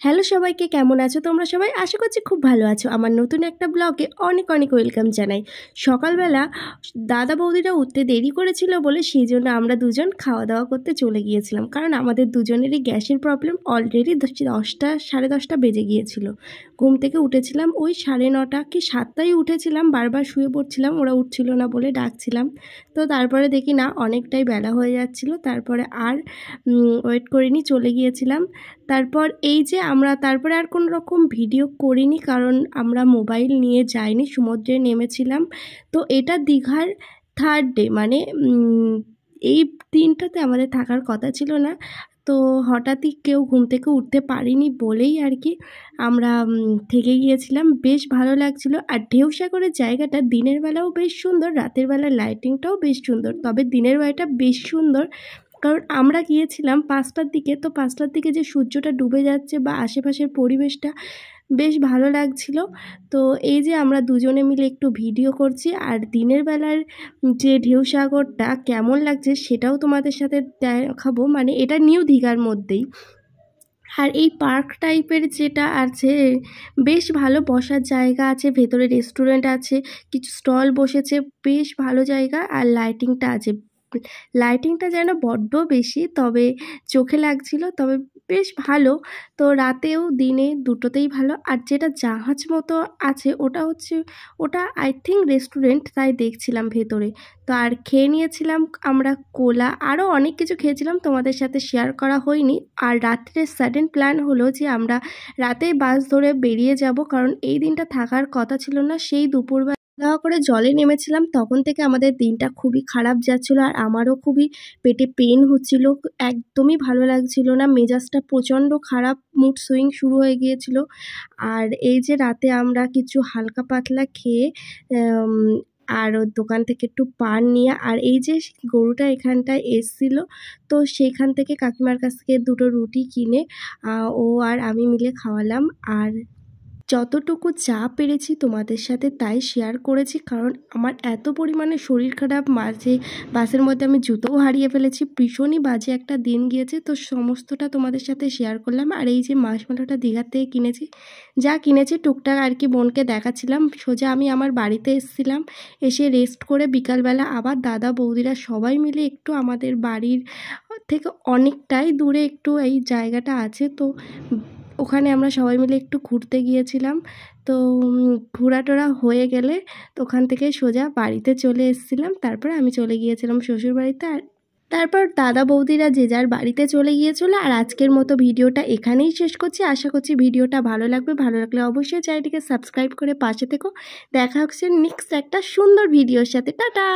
Hello সবাইকে, কেমন আছো তোমরা সবাই? আশা করছি খুব ভালো আছো। আমার নতুন একটা ব্লগে অনেক অনেক ওয়েলকাম জানাই। সকালবেলা দাদা বৌদিরা উঠতে দেরি করেছিল বলে সেই জন্য আমরা দুজন খাওয়া দাওয়া করতে চলে গিয়েছিলাম, কারণ আমাদের দুজনেরই গ্যাসের প্রবলেম। অলরেডি 10টা 10:30 বেজে গিয়েছিল। ঘুম থেকে উঠেছিলাম ওই 9:30 কি 7টায় উঠেছিলাম, বারবার শুয়ে পড়ছিলাম, ওরা উঠছিল না বলে ডাকছিলাম। তো তারপরে দেখি না অনেকটাই বেলা হয়ে যাচ্ছিল, তারপরে আর ওয়েট করিনি, চলে গিয়েছিলাম। তারপর এই যে আমরা তারপরে আর কোনো রকম ভিডিও করিনি, কারণ আমরা মোবাইল নিয়ে যাইনি, সমুদ্রে নেমেছিলাম। তো এটা দীঘার 3rd ডে, মানে এই দিনটাতে আমাদের থাকার কথা ছিল না। তো হঠাৎই কেউ ঘুম থেকে উঠতে পারিনি বলেই আর কি আমরা থেকে গিয়েছিলাম। বেশ ভালো লাগছিল। আর ঢেউসাগরের জায়গাটা দিনের বেলাও বেশ সুন্দর, রাতের বেলার লাইটিংটাও বেশ সুন্দর। তবে দিনের বেলাটা বেশ সুন্দর, কারণ আমরা গিয়েছিলাম 5টার দিকে। তো 5টার দিকে যে সূর্যটা ডুবে যাচ্ছে বা আশেপাশের পরিবেশটা বেশ ভালো লাগছিল। তো এই যে আমরা দুজনে মিলে একটু ভিডিও করছি, আর দিনের বেলার যে ঢেউসাগরটা কেমন লাগছে সেটাও তোমাদের সাথে দেখাবো। মানে এটা নিউ দীঘার মধ্যেই। আর এই পার্ক টাইপের যেটা আছে, বেশ ভালো বসার জায়গা আছে, ভেতরে রেস্টুরেন্ট আছে, কিছু স্টল বসেছে, বেশ ভালো জায়গা। আর লাইটিংটা আছে, লাইটিংটা যেন বড্ড বেশি, তবে চোখে লাগছিল, তবে বেশ ভালো। তো রাতেও দিনে দুটোতেই ভালো। আর যেটা জাহাজ মতো আছে ওটা আই থিঙ্ক রেস্টুরেন্ট, তাই দেখছিলাম ভেতরে। তো আর খেয়ে নিয়েছিলাম আমরা কোলা, আরও অনেক কিছু খেয়েছিলাম, তোমাদের সাথে শেয়ার করা হয়নি। আর রাত্রে সাডেন প্ল্যান হলো যে আমরা রাতেই বাস ধরে বেরিয়ে যাব, কারণ এই দিনটা থাকার কথা ছিল না। সেই দুপুরবেলা খাওয়া করে জলে নেমেছিলাম, তখন থেকে আমাদের দিনটা খুবই খারাপ যাচ্ছিলো। আর আমারও খুবই পেটে পেন হচ্ছিল, একদমই ভালো লাগছিল না, মেজাজটা প্রচণ্ড খারাপ, মুড সুইং শুরু হয়ে গিয়েছিল। আর এই যে রাতে আমরা কিছু হালকা পাতলা খেয়ে আর ওর দোকান থেকে একটু পান নিয়ে, আর এই যে গরুটা এখানটায় এসছিল, তো সেইখান থেকে কাকিমার কাছ থেকে 2টো রুটি কিনে ও আর আমি মিলে খাওয়ালাম। আর যতটুকু যা পেরেছি তোমাদের সাথে তাই শেয়ার করেছি, কারণ আমার এত পরিমাণে শরীর খারাপ, মাঝে বাসের মধ্যে আমি জুতোও হারিয়ে ফেলেছি, ভীষণই বাজে একটা দিন গিয়েছে। তো সমস্তটা তোমাদের সাথে শেয়ার করলাম। আর এই যে মার্শমেলোটা দীঘার থেকে কিনেছি, যা কিনেছি টুকটাক আর কি বোনকে দেখাচ্ছিলাম। সোজা আমি আমার বাড়িতে এসেছিলাম, এসে রেস্ট করে বিকালবেলা আবার দাদা বৌদিরা সবাই মিলে একটু আমাদের বাড়ির থেকে অনেকটাই দূরে একটু এই জায়গাটা আছে, তো ওখানে আমরা সবাই মিলে একটু ঘুরতে গিয়েছিলাম। তো ঘোরাটোরা হয়ে গেলে তো ওখান থেকে সোজা বাড়িতে চলে এসেছিলাম। তারপর আমি চলে গিয়েছিলাম শ্বশুরবাড়িতে। আর তারপর দাদা বৌদিরা যে যার বাড়িতে চলে গিয়েছিল। আর আজকের মতো ভিডিওটা এখানেই শেষ করছি। আশা করছি ভিডিওটা ভালো লাগবে। ভালো লাগলে অবশ্যই চ্যানেলটিকে সাবস্ক্রাইব করে পাশে থেকো। দেখা হচ্ছে নেক্সট একটা সুন্দর ভিডিওর সাথে। টাটা।